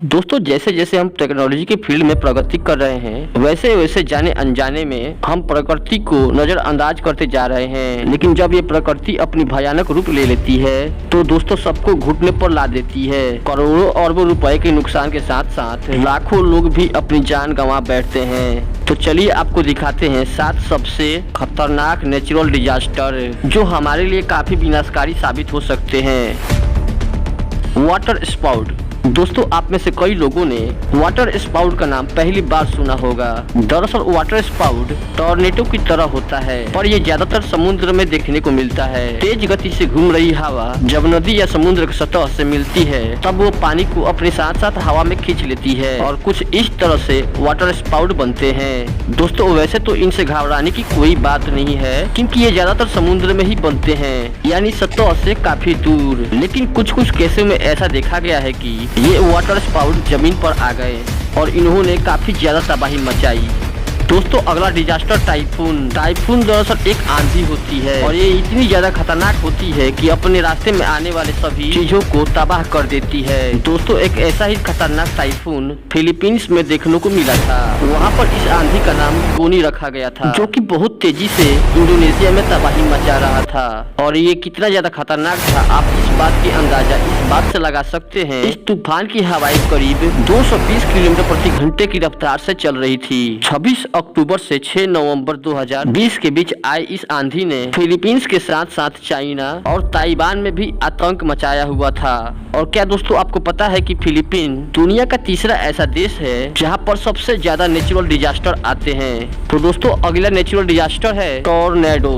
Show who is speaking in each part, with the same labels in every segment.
Speaker 1: दोस्तों जैसे जैसे हम टेक्नोलॉजी के फील्ड में प्रगति कर रहे हैं वैसे वैसे जाने अनजाने में हम प्रकृति को नजरअंदाज करते जा रहे हैं। लेकिन जब ये प्रकृति अपनी भयानक रूप ले लेती है तो दोस्तों सबको घुटने पर ला देती है। करोड़ों अरबों रुपए के नुकसान के साथ साथ लाखों लोग भी अपनी जान गंवा बैठते हैं। तो चलिए आपको दिखाते हैं 7 सबसे खतरनाक नेचुरल डिजास्टर जो हमारे लिए काफी विनाशकारी साबित हो सकते हैं। Water spout. दोस्तों आप में से कई लोगों ने वाटर स्पाउट का नाम पहली बार सुना होगा। दरअसल वाटर स्पाउट टॉर्नेडो की तरह होता है, पर यह ज्यादातर समुद्र में देखने को मिलता है। तेज गति से घूम रही हवा जब नदी या समुद्र की सतह से मिलती है तब वो पानी को अपने साथ साथ हवा में खींच लेती है और कुछ इस तरह से वाटर स्पाउट बनते हैं। दोस्तों वैसे तो इनसे घबराने की कोई बात नहीं है क्योंकि ये ज्यादातर समुद्र में ही बनते हैं, यानी सतह से काफी दूर। लेकिन कुछ केसों में ऐसा देखा गया है कि ये वाटर स्पाउट जमीन पर आ गए और इन्होंने काफी ज्यादा तबाही मचाई। दोस्तों अगला डिजास्टर टाइफून। टाइफून दरअसल एक आंधी होती है और ये इतनी ज्यादा खतरनाक होती है कि अपने रास्ते में आने वाले सभी चीजों को तबाह कर देती है। दोस्तों एक ऐसा ही खतरनाक टाइफून फिलीपींस में देखने को मिला था। वहाँ पर इस आंधी का नाम गोनी रखा गया था जो कि बहुत तेजी से इंडोनेशिया में तबाही मचा रहा था। और ये कितना ज्यादा खतरनाक था आप इस बात की अंदाजा इस बात से लगा सकते हैं। इस तूफान की हवाएं करीब 220 किलोमीटर प्रति घंटे की रफ्तार से चल रही थी। 26 अक्टूबर से 6 नवंबर 2020 के बीच आई इस आंधी ने फिलीपींस के साथ साथ चाइना और ताइवान में भी आतंक मचाया हुआ था। और क्या दोस्तों आपको पता है कि फिलीपीन दुनिया का तीसरा ऐसा देश है जहां पर सबसे ज्यादा नेचुरल डिजास्टर आते हैं। तो दोस्तों अगला नेचुरल डिजास्टर है टॉर्नेडो।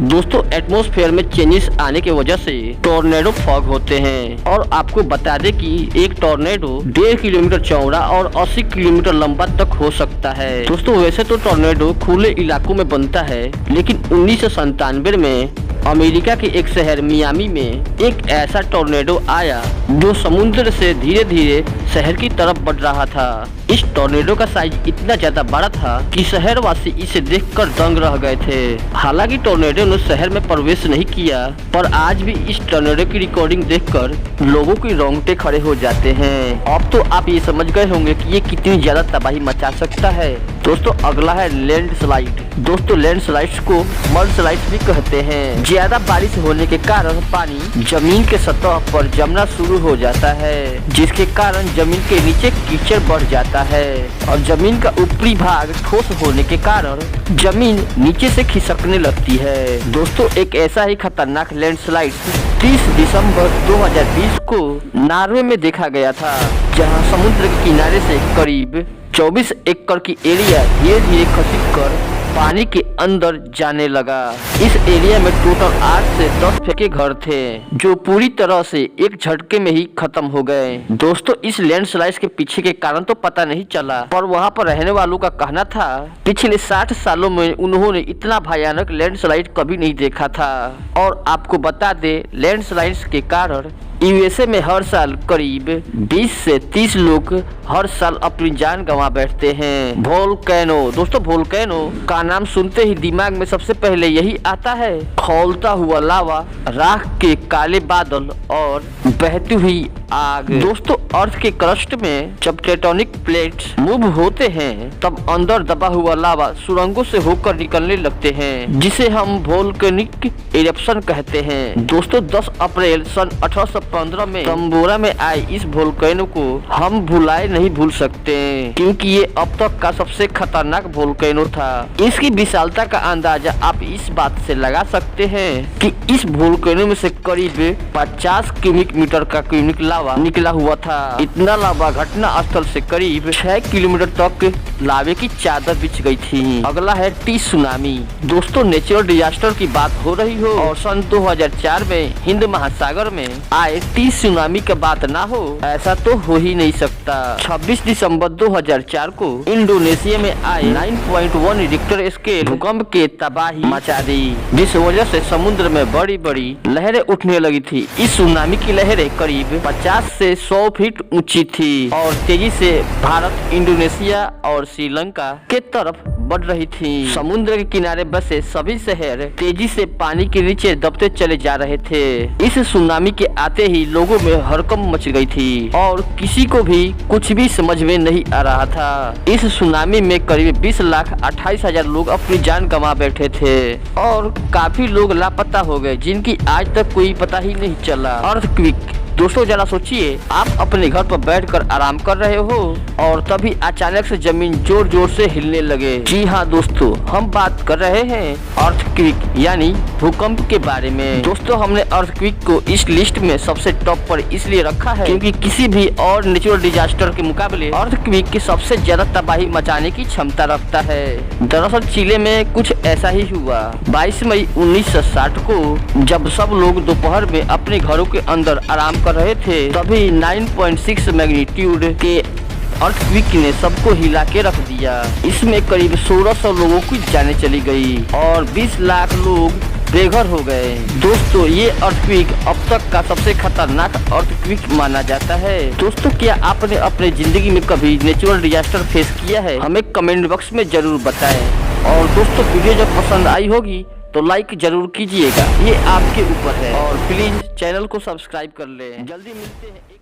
Speaker 1: दोस्तों एटमॉस्फेयर में चेंजेस आने की वजह से टॉर्नेडो फॉग होते हैं और आपको बता दें कि एक टॉर्नेडो 1.5 किलोमीटर चौड़ा और 80 किलोमीटर लंबा तक हो सकता है। दोस्तों वैसे तो टॉर्नेडो खुले इलाकों में बनता है, लेकिन 1997 में अमेरिका के एक शहर मियामी में एक ऐसा टॉर्नेडो आया जो समुद्र से धीरे धीरे शहर की तरफ बढ़ रहा था। इस टॉर्नेडो का साइज इतना ज्यादा बड़ा था कि शहरवासी इसे देखकर दंग रह गए थे। हालांकि टॉर्नेडो ने शहर में प्रवेश नहीं किया, पर आज भी इस टॉर्नेडो की रिकॉर्डिंग देखकर लोगों की रोंगटे खड़े हो जाते हैं। अब तो आप ये समझ गए होंगे कि ये कितनी ज्यादा तबाही मचा सकता है। दोस्तों अगला है लैंडस्लाइड। दोस्तों लैंडस्लाइड्स को मडस्लाइड्स भी कहते हैं। ज्यादा बारिश होने के कारण पानी जमीन के सतह पर जमना शुरू हो जाता है, जिसके कारण जमीन के नीचे कीचड़ बढ़ जाता है और जमीन का ऊपरी भाग ठोस होने के कारण जमीन नीचे से खिसकने लगती है। दोस्तों एक ऐसा ही खतरनाक लैंडस्लाइड 30 दिसंबर 2020 को नॉर्वे में देखा गया था, जहां समुद्र के किनारे से करीब 24 एकड़ की एरिया धीरे धीरे खिसक कर पानी के अंदर जाने लगा। इस एरिया में टोटल 8 से 10 फेंके घर थे जो पूरी तरह से एक झटके में ही खत्म हो गए। दोस्तों इस लैंडस्लाइड के पीछे के कारण तो पता नहीं चला, पर वहां पर रहने वालों का कहना था पिछले 60 सालों में उन्होंने इतना भयानक लैंडस्लाइड कभी नहीं देखा था। और आपको बता दे लैंडस्लाइड्स के कारण यूएसए में हर साल करीब 20 से 30 लोग हर साल अपनी जान गंवा बैठते हैं। वोल्केनो। दोस्तों वोल्केनो का नाम सुनते ही दिमाग में सबसे पहले यही आता है, खौलता हुआ लावा, राख के काले बादल और बहती हुई आग। दोस्तों अर्थ के क्रस्ट में जब टेक्टोनिक प्लेट्स मूव होते हैं तब अंदर दबा हुआ लावा सुरंगों से होकर निकलने लगते हैं, जिसे हम वोल्केनिक इरप्शन कहते हैं। दोस्तों 10 अप्रैल सन 1815 में तंबोरा में आए इस वोल्केनो को हम भुलाए नहीं भूल सकते, क्योंकि ये अब तक का सबसे खतरनाक वोल्केनो था। इसकी विशालता का अंदाजा आप इस बात से लगा सकते हैं कि इस वोल्केनो में से करीब 50 क्यूबिक मीटर का क्यूबिक लावा निकला हुआ था। इतना लावा घटना स्थल से करीब 6 किलोमीटर तक लावे की चादर बिछ गई थी। अगला है टी सुनामी। दोस्तों नेचुरल डिजास्टर की बात हो रही हो और सन 2004 में हिंद महासागर में आए टी सुनामी की बात ना हो, ऐसा तो हो ही नहीं सकता। 26 दिसंबर 2004 को इंडोनेशिया में आए 9.1 रिक्टर स्केल भूकंप के तबाही मचा दी, जिस वजह से समुद्र में बड़ी बड़ी लहरें उठने लगी थी। इस सुनामी की लहरें करीब 50 से 100 फीट ऊंची थी और तेजी से भारत, इंडोनेशिया और श्रीलंका के तरफ बढ़ रही थी। समुद्र के किनारे बसे सभी शहर तेजी से पानी के नीचे दबते चले जा रहे थे। इस सुनामी के आते ही लोगों में हड़कंप मच गई थी और किसी को भी कुछ भी समझ में नहीं आ रहा था। इस सुनामी में करीब 20,28,000 लोग अपनी जान गंवा बैठे थे और काफी लोग लापता हो गए, जिनकी आज तक कोई पता ही नहीं चला। अर्थक्वेक दोस्तों, जरा सोचिए, आप अपने घर पर बैठकर आराम कर रहे हो और तभी अचानक से जमीन जोर जोर से हिलने लगे। जी हाँ दोस्तों, हम बात कर रहे हैं अर्थक्वेक यानी भूकंप के बारे में। दोस्तों, हमने अर्थक्वेक को इस लिस्ट में सबसे टॉप पर इसलिए रखा है क्योंकि किसी भी और नेचुरल डिजास्टर के मुकाबले अर्थक्वेक की सबसे ज्यादा तबाही मचाने की क्षमता रखता है। दरअसल चिले में कुछ ऐसा ही हुआ। 22 मई 1960 को जब सब लोग दोपहर में अपने घरों के अंदर आराम कर रहे थे, तभी 9.6 मैग्नीट्यूड के अर्थक्वेक ने सबको हिला के रख दिया। इसमें करीब 1600 लोगों की जानें चली गई और 20 लाख लोग बेघर हो गए। दोस्तों, ये अर्थक्वेक अब तक का सबसे खतरनाक अर्थक्वेक माना जाता है। दोस्तों, क्या आपने अपने जिंदगी में कभी नेचुरल डिजास्टर फेस किया है? हमें कमेंट बॉक्स में जरूर बताएं। और दोस्तों, वीडियो जब पसंद आई होगी तो लाइक जरूर कीजिएगा, ये आपके ऊपर है। और प्लीज चैनल को सब्सक्राइब कर लें। जल्दी मिलते हैं।